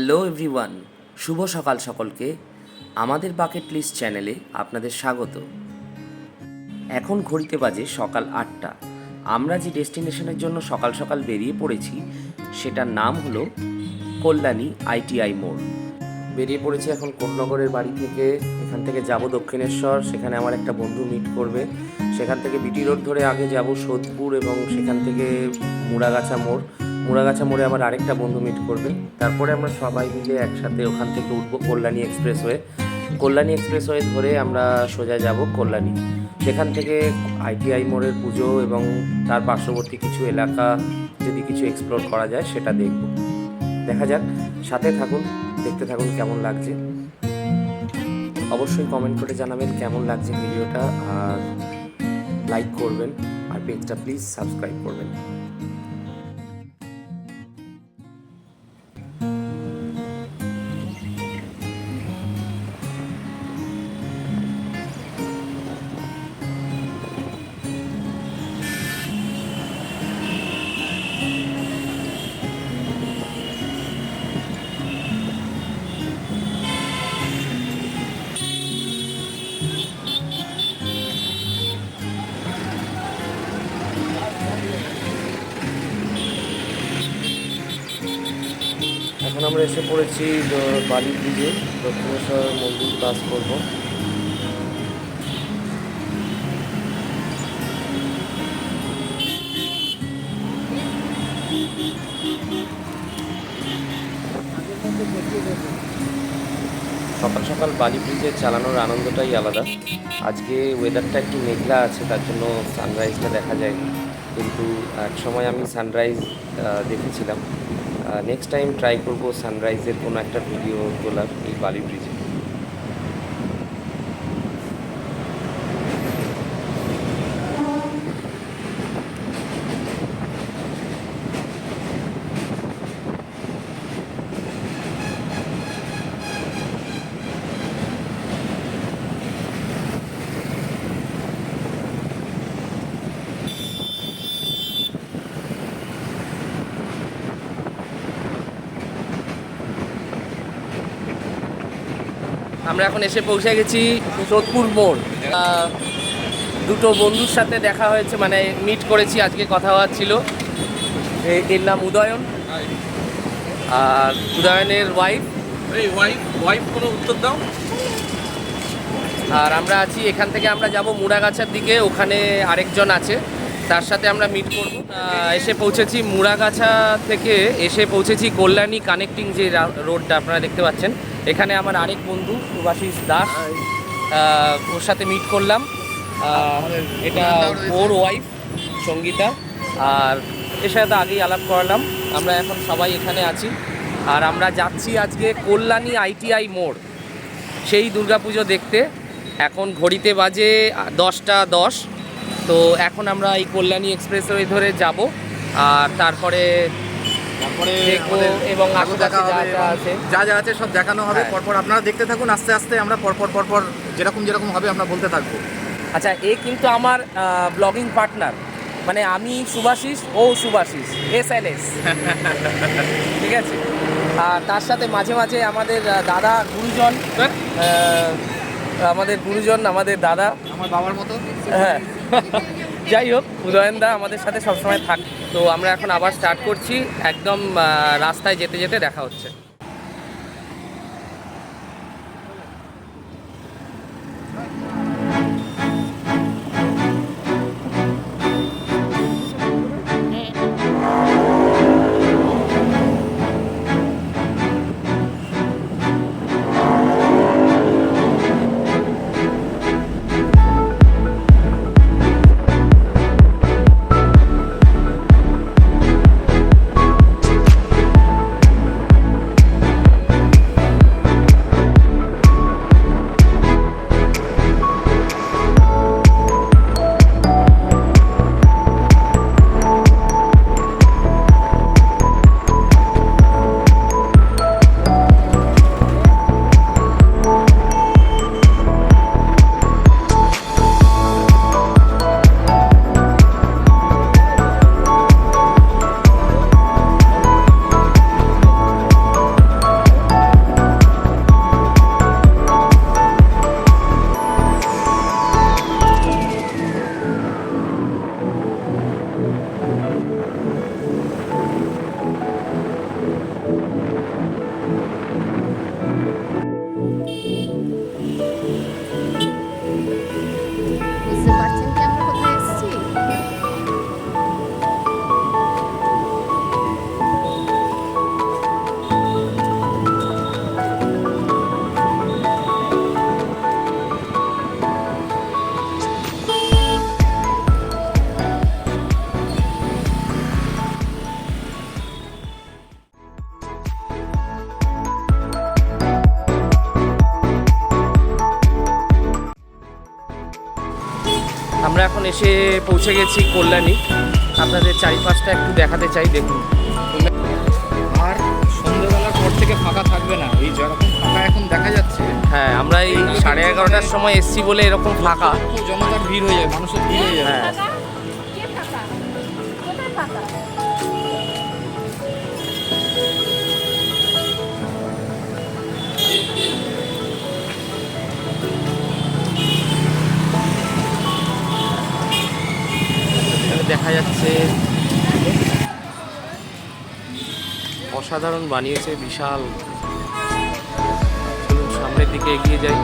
Hello everyone, শুভ সকাল সকলকে। আমাদের বাকেট লিস্ট চ্যানেলে আপনাদের স্বাগত। এখন ঘড়িতে বাজে সকাল 8টা। আমরা যে ডেস্টিনেশনের জন্য সকাল সকাল বেরিয়ে পড়েছি সেটার নাম হলো কল্যাণী আইটিআই মোড়। বেরিয়ে পড়েছি এখন কোটনগরের বাড়ি থেকে। এখান থেকে যাব দক্ষিণেশ্বর, সেখানে আমার একটা বন্ধু মিট করবে। সেখান থেকে বিটি রোড ধরে আগে যাব সোদপুর এবং সেখান থেকে মুড়াগাছা মোড়ে আমার আরেকটা বন্ধু মিট করবে। তারপরে আমরা সবাই মিলে একসাথে ওখান থেকে উঠবো কল্যাণী এক্সপ্রেসওয়ে ধরে আমরা সোজা যাব কল্যাণী। সেখান থেকে আইটিআই মোড়ের পুজো এবং তার পার্শ্ববর্তী কিছু এলাকা যদি কিছু এক্সপ্লোর করা যায় সেটা দেখব। দেখা যাক, সাথে থাকুন, দেখতে থাকুন কেমন লাগছে। অবশ্যই কমেন্ট করে জানাবেন কেমন লাগছে ভিডিওটা, আর লাইক করবেন, আর পেজটা প্লিজ সাবস্ক্রাইব করবেন। এখন আমরা এসে পড়েছি বালি ব্রিজে, দক্ষিণেশ্বর মন্দির পাস করব। সকাল সকাল বালি ব্রিজে চালানোর আনন্দটাই আলাদা। আজকে ওয়েদারটা একটু মেঘলা আছে, তার জন্য সানরাইজটা দেখা যায়নি, কিন্তু এক সময় আমি সানরাইজ দেখেছিলাম। নেক্সট টাইম ট্রাই করব সানরাইজের কোনো একটা ভিডিও তোলার এই বালি ব্রিজে। আমরা এখন এসে পৌঁছে গেছি সোদপুর মোড়। দুটো বন্ধুর সাথে দেখা হয়েছে, মানে মিট করেছি, আজকে কথা হওয়ার ছিল। এর নাম উদয়ন, আর উদয়নের ওয়াইফ কোনো উত্তর দাও। আর আমরা আছি, এখান থেকে আমরা যাব মুড়াগাছার দিকে, ওখানে আরেকজন আছে, তার সাথে আমরা মিট করব। এসে পৌঁছেছি মুড়াগাছা থেকে, এসে পৌঁছেছি কল্যাণী কানেক্টিং যে রোডটা আপনারা দেখতে পাচ্ছেন। এখানে আমার আরেক বন্ধু শুভাশিস দাস, ওর সাথে মিট করলাম। এটা ওর ওয়াইফ সঙ্গীতা, আর এর সাথে আগেই আলাপ করালাম। আমরা এখন সবাই এখানে আছি, আর আমরা যাচ্ছি আজকে কল্যাণী আইটিআই মোড়, সেই দুর্গাপুজো দেখতে। এখন ঘড়িতে বাজে 10টা 10। তো এখন আমরা এই কল্যাণী এক্সপ্রেসওয়ে ধরে যাব, আর তারপরে এবং যা আছে সব দেখানো হবে। পরপর আপনারা দেখতে থাকুন, আস্তে আস্তে আমরা পরপর যেরকম হবে আমরা বলতে থাকবো। আচ্ছা, এ কিন্তু আমার ব্লগিং পার্টনার, মানে আমি শুভাশিস, ও শুভাশিস SLS, ঠিক আছে। আর তার সাথে মাঝে মাঝে আমাদের দাদা গুরুজন, আমাদের দাদা, আমার বাবার মতো। হ্যাঁ, যাই হোক, উদয়নদা আমাদের সাথে সবসময় থাকে। তো আমরা এখন আবার স্টার্ট করছি, একদম রাস্তায় যেতে যেতে দেখা হচ্ছে। আমরা এখন এসে পৌঁছে গেছি কল্যাণী। আপনাদের চারিপাশটা একটু দেখাতে চাই, দেখুন। আর সন্ধ্যেবেলার পর থেকে ফাঁকা থাকবে না, এই যেরকম ফাঁকা এখন দেখা যাচ্ছে। হ্যাঁ, আমরা এই 11:30টার সময় এসছি বলে এরকম ফাঁকা। তো জনতার ভিড় হয়ে যায়, মানুষের ভিড় হয়ে যায়। হ্যাঁ, কে ফাঁকা? কোথায় ফাঁকা? এখানে দেখা যাচ্ছে অসাধারণ বানিয়েছে, বিশাল। চলুন সামনের দিকে এগিয়ে যাই।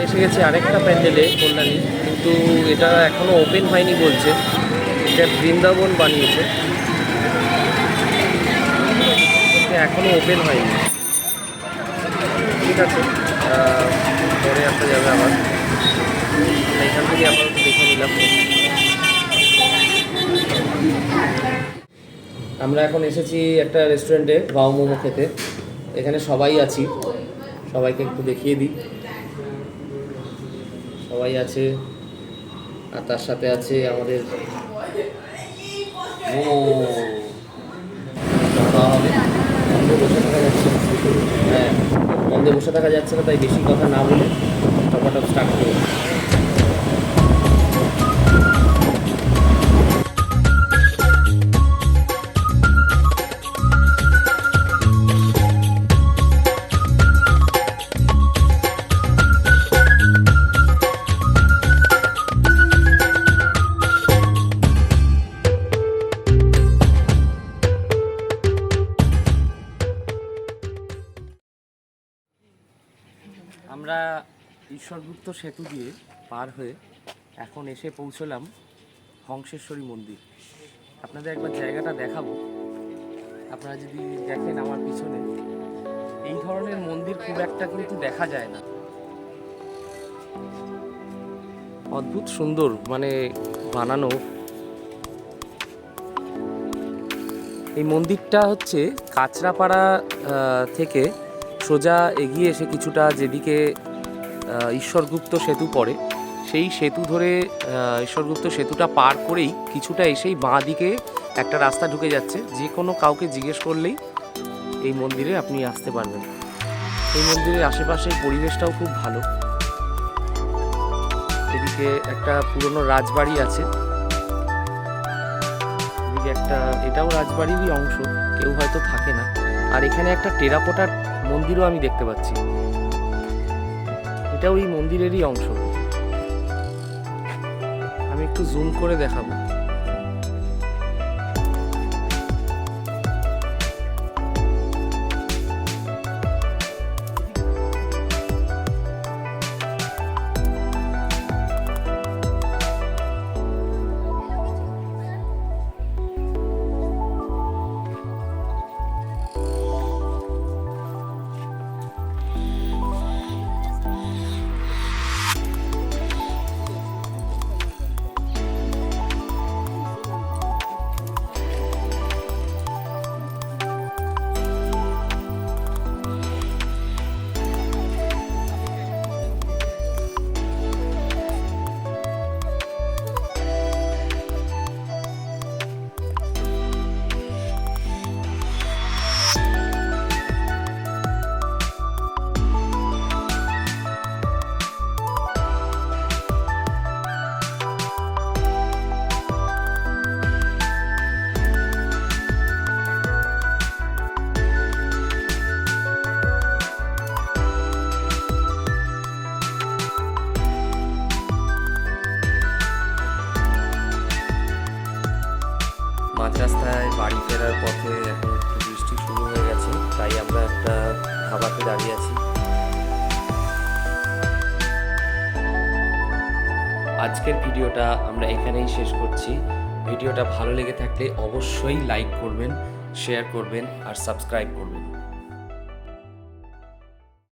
এসে গেছি আরেকটা প্যান্ডেলে কল্যাণী, কিন্তু এটা এখনও ওপেন হয়নি বলছে। এটা বৃন্দাবন বানিয়েছে, এখনও ওপেন হয়নি। ঠিক আছে, পরে আসা যাবে আবার। এখান থেকে আপাতত দেখে নিলাম। আমরা এখন এসেছি একটা রেস্টুরেন্টে বাউ মোমো খেতে। এখানে সবাই আছি, সবাইকে একটু দেখিয়ে দিই। সবাই আছে, আর তার সাথে আছে আমাদের মোমো খাওয়া হবে। বন্ধে বসে থাকা যাচ্ছে না, হ্যাঁ বন্ধে বসে থাকা যাচ্ছে না, তাই বেশি কথা না বলে ফটাফট স্টার্ট করবো। আমরা ঈশ্বরগুপ্ত সেতু দিয়ে পার হয়ে এখন এসে পৌঁছলাম হংসেশ্বরী মন্দির। আপনাদের একবার জায়গাটা দেখাবো। আপনারা যদি দেখেন আমার পিছনে, এই ধরনের মন্দির খুব একটা কিন্তু দেখা যায় না। অদ্ভুত সুন্দর মানে বানানো। এই মন্দিরটা হচ্ছে কাঁচরাপাড়া থেকে সোজা এগিয়ে এসে কিছুটা যেদিকে ঈশ্বরগুপ্ত সেতু পড়ে, সেই সেতু ধরে ঈশ্বরগুপ্ত সেতুটা পার করেই কিছুটা এসেই বাঁ দিকে একটা রাস্তা ঢুকে যাচ্ছে। যে কোনো কাউকে জিজ্ঞেস করলেই এই মন্দিরে আপনি আসতে পারবেন। এই মন্দিরের আশেপাশের পরিবেশটাও খুব ভালো। এদিকে একটা পুরনো রাজবাড়ি আছে, এদিকে একটা, এটাও রাজবাড়িরই অংশ, কেউ হয়তো থাকে না। আর এখানে একটা টেরাকোটার মন্দিরও আমি দেখতে পাচ্ছি, এটাও এই মন্দিরেরই অংশ। আমি একটু জুম করে দেখাবো। মাঝ রাস্তায় বাড়ি ফেরার পথে এখন একটু বৃষ্টি শুরু হয়ে গেছে, তাই আমরা একটা ধাবাতে দাঁড়িয়ে আছি। আজকের ভিডিওটা আমরা এখানেই শেষ করছি। ভিডিওটা ভালো লেগে থাকলে অবশ্যই লাইক করবেন, শেয়ার করবেন আর সাবস্ক্রাইব করবেন।